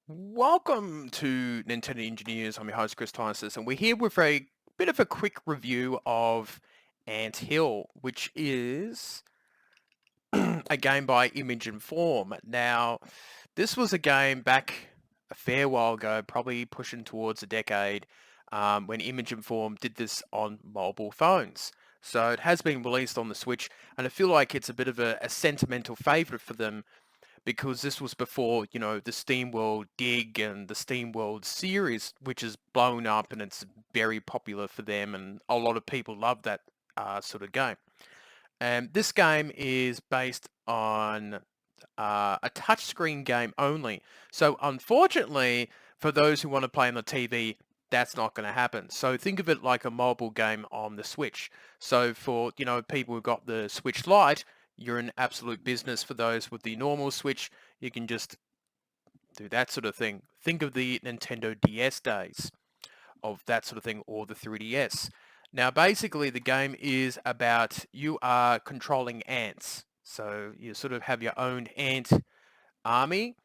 Welcome to Nintendo Engineers. I'm your host, Chris Tysis, and we're here with a bit of a quick review of Ant Hill, which is a game by Image and Form. Now, this was a game back a fair while ago, probably pushing towards a decade, when Image and Form did this on mobile phones. So it has been released on the Switch, and I feel like it's a bit of a sentimental favorite for them because this was before, the SteamWorld Dig and the SteamWorld series, which is blown up and it's very popular for them, and a lot of people love that sort of game. And this game is based on a touchscreen game only. So unfortunately, for those who want to play on the TV, that's not going to happen. So think of it like a mobile game on the Switch. So for, people who got the Switch Lite, you're in absolute business. For those with the normal Switch, you can just do that sort of thing. Think of the Nintendo DS days of that sort of thing, or the 3DS. Now, basically, the game is about you are controlling ants. So you sort of have your own ant army,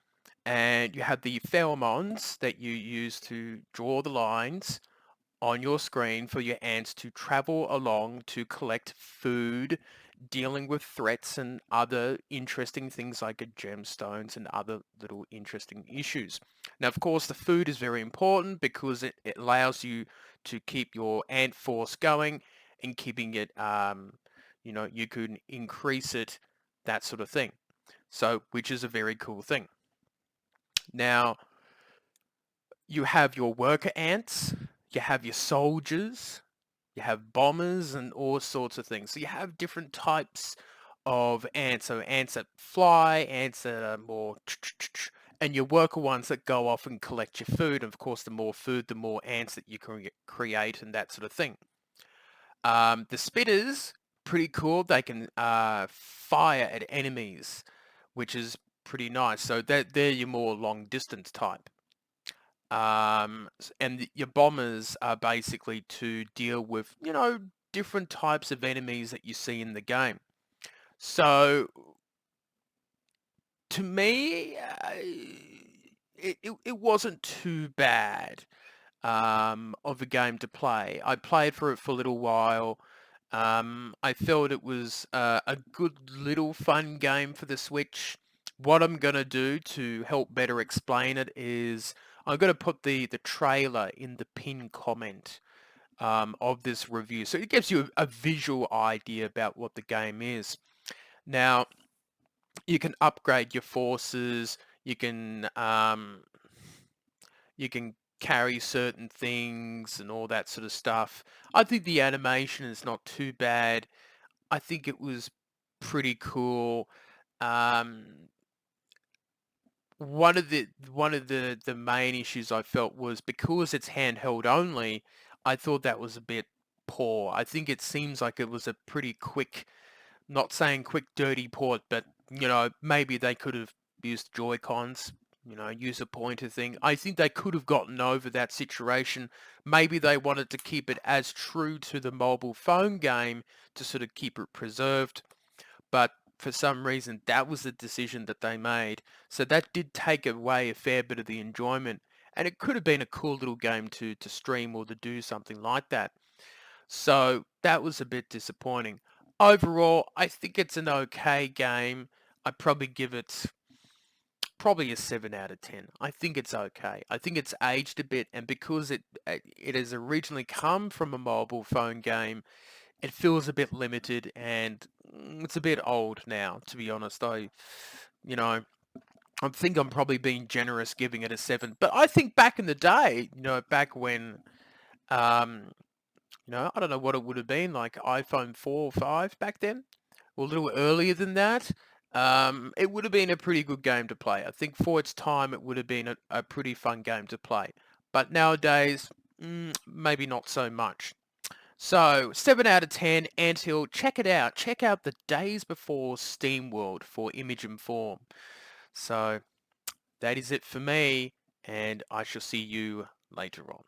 and you have the pheromones that you use to draw the lines on your screen for your ants to travel along to collect food, dealing with threats and other interesting things like gemstones and other little interesting issues. Now, of course, the food is very important because it allows you to keep your ant force going and keeping it, you can increase it, that sort of thing. So, which is a very cool thing. Now, you have your worker ants, you have your soldiers, you have bombers and all sorts of things. So you have different types of ants. So ants that fly, ants that are more and your worker ones that go off and collect your food. And of course, the more food, the more ants that you can create and that sort of thing. The spitters, pretty cool. They can fire at enemies, which is pretty nice. So they're your more long distance type. And your bombers are basically to deal with, different types of enemies that you see in the game. So to me, it wasn't too bad of a game to play. I played for it for a little while. I felt it was a good little fun game for the Switch. What I'm going to do to help better explain it is I'm going to put the trailer in the pinned comment of this review. So it gives you a visual idea about what the game is. Now, you can upgrade your forces. You can carry certain things and all that sort of stuff. I think the animation is not too bad. I think it was pretty cool. Um, one of the main issues I felt was because it's handheld only. I thought that was a bit poor. I think it seems like it was a pretty quick, not saying quick dirty port, but maybe they could have used Joy Cons. Use a pointer thing. I think they could have gotten over that situation. Maybe they wanted to keep it as true to the mobile phone game to sort of keep it preserved, but for some reason that was the decision that they made. So that did take away a fair bit of the enjoyment, and it could have been a cool little game to stream or to do something like that. So that was a bit disappointing. Overall, I think it's an okay game. I'd probably give it probably a 7 out of 10. I think it's okay. I think it's aged a bit, and because it has originally come from a mobile phone game, it feels a bit limited, and it's a bit old now, to be honest. You know, I think I'm probably being generous giving it a 7, but I think back in the day, back when, um, I don't know what it would have been, like iPhone 4 or 5 back then, or a little earlier than that. It would have been a pretty good game to play. I think for its time, it would have been a pretty fun game to play. But nowadays, maybe not so much. So, 7 out of 10, Anthill, check it out. Check out the Days Before SteamWorld for Image and Form. So, that is it for me, and I shall see you later on.